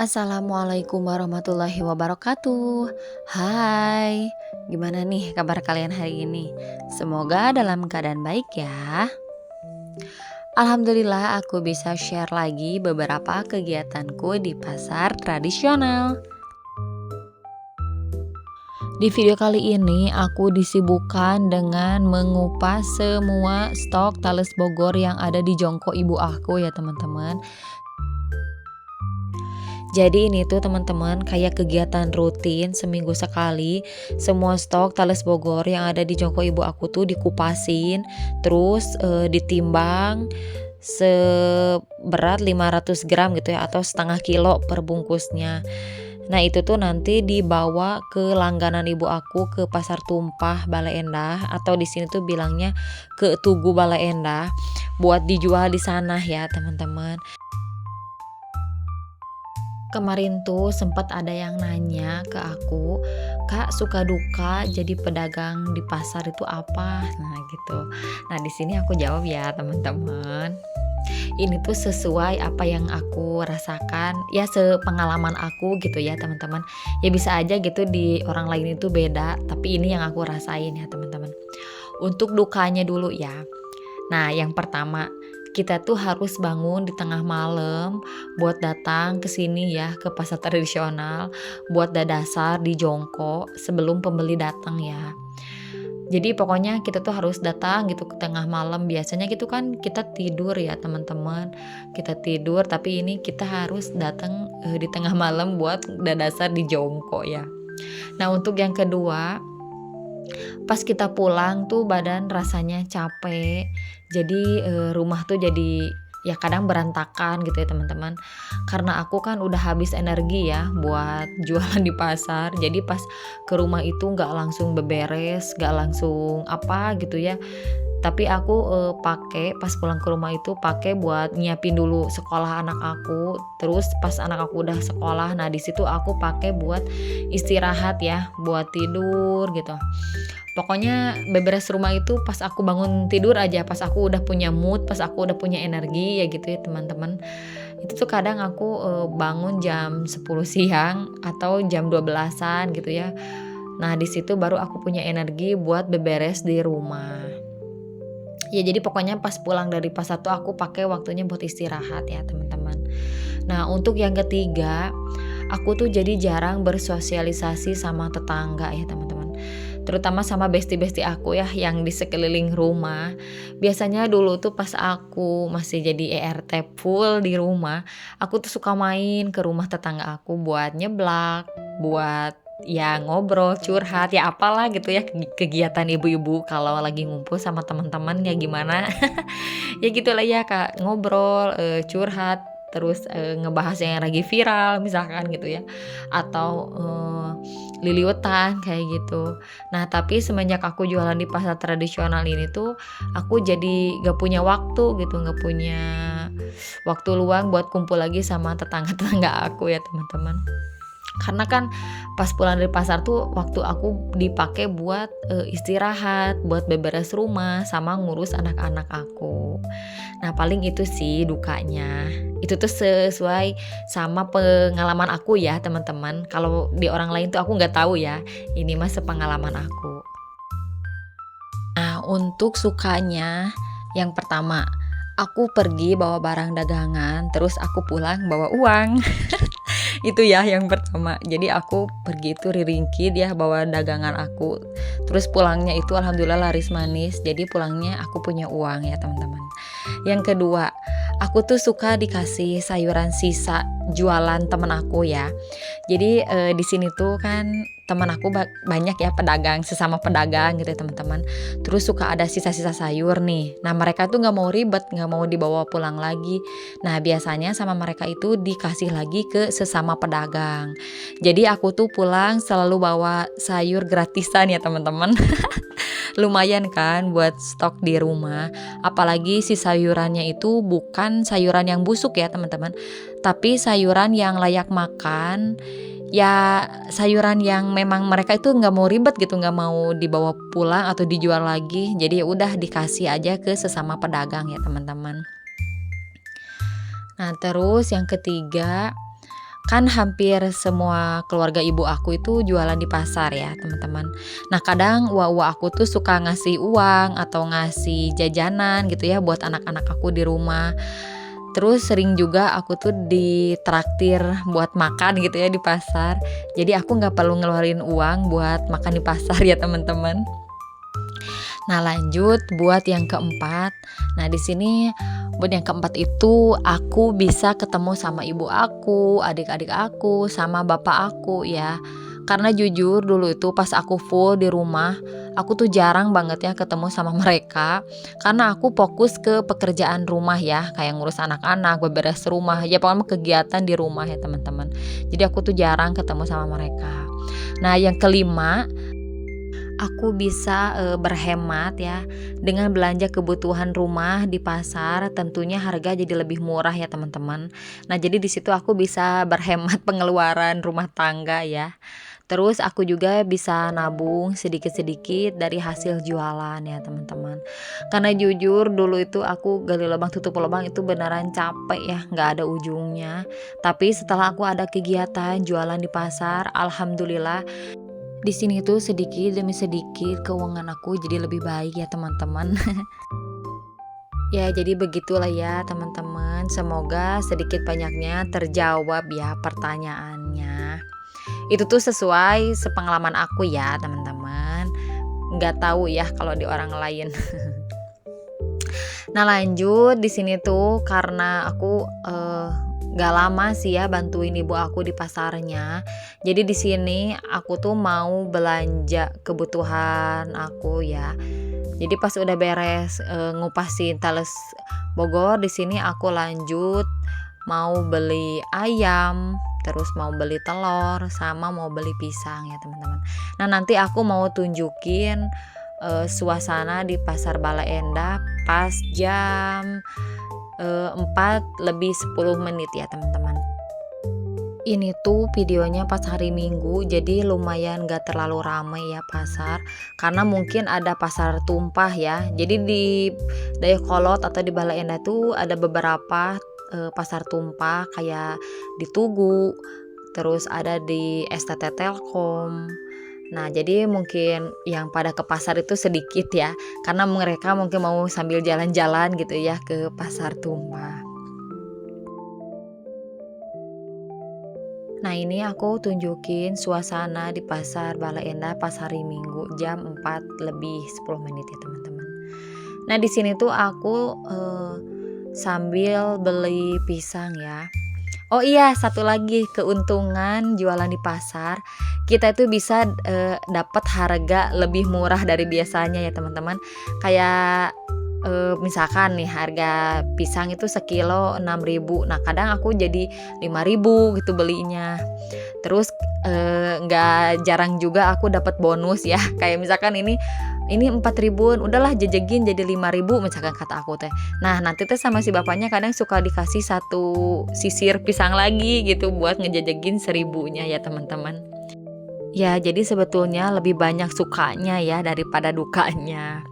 Assalamualaikum warahmatullahi wabarakatuh. Hai, gimana nih kabar kalian hari ini? Semoga dalam keadaan baik ya. Alhamdulillah aku bisa share lagi beberapa kegiatanku di pasar tradisional. Di video kali ini aku disibukkan dengan mengupas semua stok Tales Bogor yang ada di jongkok ibu aku ya teman-teman. Jadi ini tuh teman-teman kayak kegiatan rutin seminggu sekali. Semua stok Tales Bogor yang ada di jongkok ibu aku tuh dikupasin, terus ditimbang seberat 500 gram gitu ya, atau setengah kilo per bungkusnya. Nah itu tuh nanti dibawa ke langganan ibu aku ke Pasar Tumpah Bale Endah, atau di sini tuh bilangnya ke Tugu Bale Endah, buat dijual di sana ya teman-teman. Kemarin tuh sempat ada yang nanya ke aku, "Kak, suka duka jadi pedagang di pasar itu apa?" Nah, gitu. Nah, di sini aku jawab ya, teman-teman. Ini tuh sesuai apa yang aku rasakan, ya sepengalaman aku gitu ya, teman-teman. Ya bisa aja gitu di orang lain itu beda, tapi ini yang aku rasain ya, teman-teman. Untuk dukanya dulu ya. Nah, yang pertama, kita tuh harus bangun di tengah malam buat datang ke sini ya, ke pasar tradisional, buat dadasar di jongkok sebelum pembeli datang ya. Jadi pokoknya kita tuh harus datang gitu ke tengah malam. Biasanya gitu kan kita tidur ya teman-teman. Kita tidur tapi ini kita harus datang di tengah malam buat dadasar di jongkok ya. Nah, untuk yang kedua, pas kita pulang tuh badan rasanya capek. Jadi rumah tuh jadi ya kadang berantakan gitu ya teman-teman. Karena aku kan udah habis energi ya buat jualan di pasar. Jadi pas ke rumah itu nggak langsung beberes, nggak langsung apa gitu ya. Tapi aku pakai pas pulang ke rumah itu pakai buat nyiapin dulu sekolah anak aku. Terus pas anak aku udah sekolah, nah di situ aku pakai buat istirahat ya, buat tidur gitu. Pokoknya beberes rumah itu pas aku bangun tidur aja, pas aku udah punya mood, pas aku udah punya energi ya gitu ya teman-teman. Itu tuh kadang aku bangun jam 10 siang atau jam 12-an gitu ya. Nah, di situ baru aku punya energi buat beberes di rumah. Ya jadi pokoknya pas pulang dari pasar tuh aku pakai waktunya buat istirahat ya teman-teman. Nah, untuk yang ketiga, aku tuh jadi jarang bersosialisasi sama tetangga ya teman-teman. Terutama sama bestie-bestie aku ya yang di sekeliling rumah. Biasanya dulu tuh pas aku masih jadi ERT full di rumah, aku tuh suka main ke rumah tetangga aku buat nyeblak, buat ya ngobrol, curhat, ya apalah gitu ya, kegiatan ibu-ibu kalau lagi ngumpul sama teman-teman ya gimana. Ya gitulah ya Kak, ngobrol, curhat, terus ngebahas yang lagi viral misalkan gitu ya, atau liliutan kayak gitu. Nah tapi semenjak aku jualan di pasar tradisional ini tuh aku jadi gak punya waktu gitu, gak punya waktu luang buat kumpul lagi sama tetangga-tetangga aku ya teman-teman. Karena kan pas pulang dari pasar tuh waktu aku dipakai buat istirahat, buat beberes rumah sama ngurus anak-anak aku. Nah paling itu sih dukanya. Itu tuh sesuai sama pengalaman aku ya teman-teman. Kalau di orang lain tuh aku nggak tahu ya. Ini mah sepengalaman aku. Nah untuk sukanya, yang pertama, aku pergi bawa barang dagangan, terus aku pulang bawa uang. Itu ya yang pertama. Jadi aku pergi itu riringkih dia bawa dagangan aku. Terus pulangnya itu alhamdulillah laris manis. Jadi pulangnya aku punya uang ya teman-teman. Yang kedua, aku tuh suka dikasih sayuran sisa jualan temen aku ya. Jadi di sini tuh kan teman aku banyak ya pedagang, sesama pedagang gitu ya teman-teman. Terus suka ada sisa-sisa sayur nih. Nah mereka tuh nggak mau ribet, nggak mau dibawa pulang lagi. Nah biasanya sama mereka itu dikasih lagi ke sesama pedagang. Jadi aku tuh pulang selalu bawa sayur gratisan ya teman-teman. Lumayan kan buat stok di rumah. Apalagi si sayurannya itu bukan sayuran yang busuk ya teman-teman, tapi sayuran yang layak makan. Ya sayuran yang memang mereka itu nggak mau ribet gitu, nggak mau dibawa pulang atau dijual lagi. Jadi ya udah dikasih aja ke sesama pedagang ya teman-teman. Nah terus yang ketiga, Kan hampir semua keluarga ibu aku itu jualan di pasar ya teman-teman. Nah kadang uwa-uwa aku tuh suka ngasih uang atau ngasih jajanan gitu ya buat anak-anak aku di rumah. Terus sering juga aku tuh ditraktir buat makan gitu ya di pasar. Jadi aku nggak perlu ngeluarin uang buat makan di pasar ya teman-teman. Nah lanjut buat yang keempat. Nah di sini buat yang keempat itu aku bisa ketemu sama ibu aku, adik-adik aku, sama bapak aku ya. Karena jujur dulu itu pas aku full di rumah, aku tuh jarang banget ya ketemu sama mereka. Karena aku fokus ke pekerjaan rumah ya, kayak ngurus anak-anak, beberes rumah, ya pokoknya kegiatan di rumah ya teman-teman. Jadi aku tuh jarang ketemu sama mereka. Nah yang kelima, aku bisa berhemat ya dengan belanja kebutuhan rumah di pasar, tentunya harga jadi lebih murah ya teman-teman. Nah jadi di situ aku bisa berhemat pengeluaran rumah tangga ya. Terus aku juga bisa nabung sedikit-sedikit dari hasil jualan ya teman-teman. Karena jujur dulu itu aku gali lubang tutup lubang itu beneran capek ya, nggak ada ujungnya. Tapi setelah aku ada kegiatan jualan di pasar, alhamdulillah di sini tuh sedikit demi sedikit keuangan aku jadi lebih baik ya teman-teman. Ya jadi begitulah ya teman-teman. Semoga sedikit banyaknya terjawab ya pertanyaannya. Itu tuh sesuai sepengalaman aku ya teman-teman. Nggak tahu ya kalau di orang lain. Nah lanjut di sini tuh karena aku gak lama sih ya bantuin ibu aku di pasarnya. Jadi di sini aku tuh mau belanja kebutuhan aku ya. Jadi pas udah beres ngupasin tales Bogor, di sini aku lanjut mau beli ayam, terus mau beli telur, sama mau beli pisang ya teman-teman. Nah nanti aku mau tunjukin suasana di pasar Bale Endah pas jam 4:10 ya teman-teman. Ini tuh videonya pas hari Minggu, jadi lumayan gak terlalu ramai ya pasar, karena mungkin ada pasar tumpah ya. Jadi di Dayakolot atau di Bale Endah tuh ada beberapa pasar tumpah kayak di Tugu, terus ada di STT Telkom. Nah jadi mungkin yang pada ke pasar itu sedikit ya, karena mereka mungkin mau sambil jalan-jalan gitu ya ke pasar tumpah. Nah ini aku tunjukin suasana di pasar Bale Endah pas hari Minggu jam 4:10 ya teman-teman. Nah di sini tuh aku sambil beli pisang ya. Oh iya satu lagi keuntungan jualan di pasar, kita itu bisa dapat harga lebih murah dari biasanya ya teman-teman. Kayak misalkan nih harga pisang itu sekilo 6.000. Nah kadang aku jadi 5.000 gitu belinya. Terus nggak jarang juga aku dapat bonus ya. Kayak misalkan ini 4.000-an, udahlah jejegin jadi 5.000 misalkan kata aku teh. Nah nanti teh sama si bapaknya kadang suka dikasih satu sisir pisang lagi gitu buat ngejejegin 1.000-nya ya teman-teman. Ya jadi sebetulnya lebih banyak sukanya ya daripada dukanya.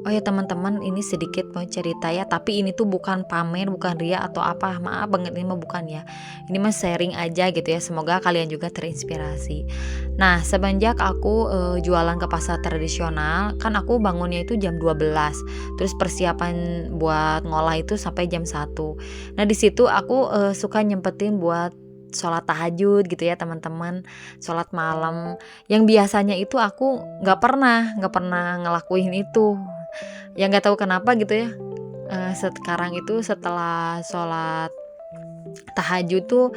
Oh ya teman-teman, ini sedikit mau cerita ya, tapi ini tuh bukan pamer, bukan ria atau apa, maaf banget ini mah bukan ya. Ini mah sharing aja gitu ya, semoga kalian juga terinspirasi. Nah semenjak aku jualan ke pasar tradisional, kan aku bangunnya itu jam 12, terus persiapan buat ngolah itu sampai jam 1. Nah di situ aku suka nyempetin buat sholat tahajud gitu ya teman-teman, sholat malam yang biasanya itu aku nggak pernah ngelakuin itu ya, nggak tahu kenapa gitu ya. Sekarang itu setelah sholat tahajud tuh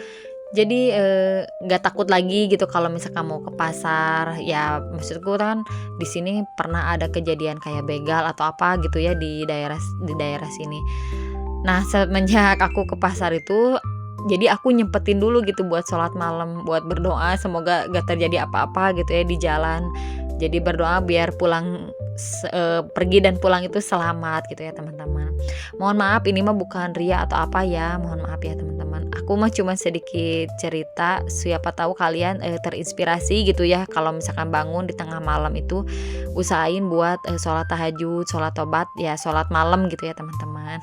jadi nggak takut lagi gitu kalau misalkan mau ke pasar ya. Maksudku kan di sini pernah ada kejadian kayak begal atau apa gitu ya di daerah sini. Nah semenjak aku ke pasar itu jadi aku nyempetin dulu gitu buat sholat malam, buat berdoa semoga gak terjadi apa-apa gitu ya di jalan. Jadi berdoa biar pulang pergi dan pulang itu selamat gitu ya teman-teman. Mohon maaf ini mah bukan ria atau apa ya, mohon maaf ya teman-teman. Aku mah cuma sedikit cerita, siapa tahu kalian terinspirasi gitu ya. Kalau misalkan bangun di tengah malam itu usahain buat sholat tahajud, sholat tobat ya, sholat malam gitu ya teman-teman.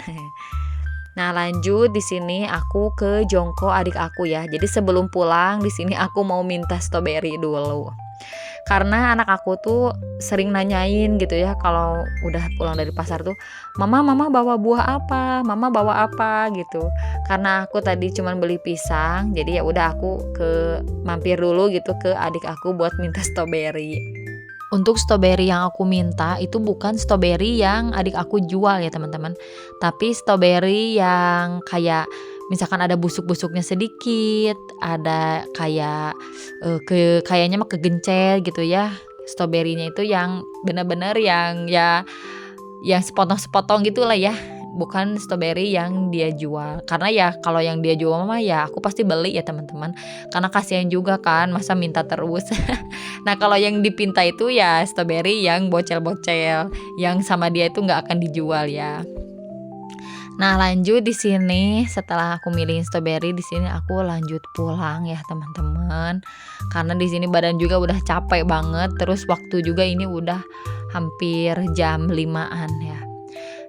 Nah, lanjut di sini aku ke jongkok adik aku ya. Jadi sebelum pulang di sini aku mau minta stroberi dulu. Karena anak aku tuh sering nanyain gitu ya kalau udah pulang dari pasar tuh, "Mama bawa buah apa? Mama bawa apa?" gitu. Karena aku tadi cuman beli pisang, jadi ya udah aku mampir dulu gitu ke adik aku buat minta stroberi. Untuk stroberi yang aku minta itu bukan stroberi yang adik aku jual ya teman-teman, tapi stroberi yang kayak misalkan ada busuk-busuknya sedikit, ada kayak kayaknya mah kegencet gitu ya. Stroberinya itu yang benar-benar yang ya yang sepotong-sepotong gitulah ya, bukan stroberi yang dia jual. Karena ya kalau yang dia jual mah ya aku pasti beli ya teman-teman, karena kasihan juga kan masa minta terus. Nah, kalau yang dipinta itu ya stroberi yang bocel-bocel, yang sama dia itu nggak akan dijual ya. Nah, lanjut di sini setelah aku milihin stroberi di sini aku lanjut pulang ya teman-teman. Karena di sini badan juga udah capek banget, terus waktu juga ini udah hampir jam 5-an ya.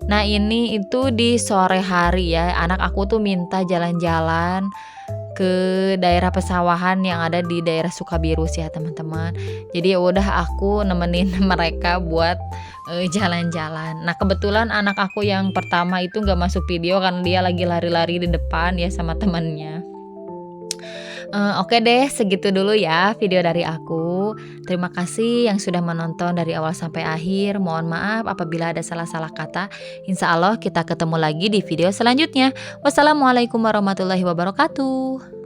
Nah, ini itu di sore hari ya. Anak aku tuh minta jalan-jalan ke daerah pesawahan yang ada di daerah Sukabiru sih ya teman-teman. Jadi ya udah aku nemenin mereka buat jalan-jalan. Nah, kebetulan anak aku yang pertama itu nggak masuk video karena dia lagi lari-lari di depan ya sama temannya. Oke deh, segitu dulu ya video dari aku. Terima kasih yang sudah menonton dari awal sampai akhir. Mohon maaf apabila ada salah-salah kata. Insya Allah kita ketemu lagi di video selanjutnya. Wassalamualaikum warahmatullahi wabarakatuh.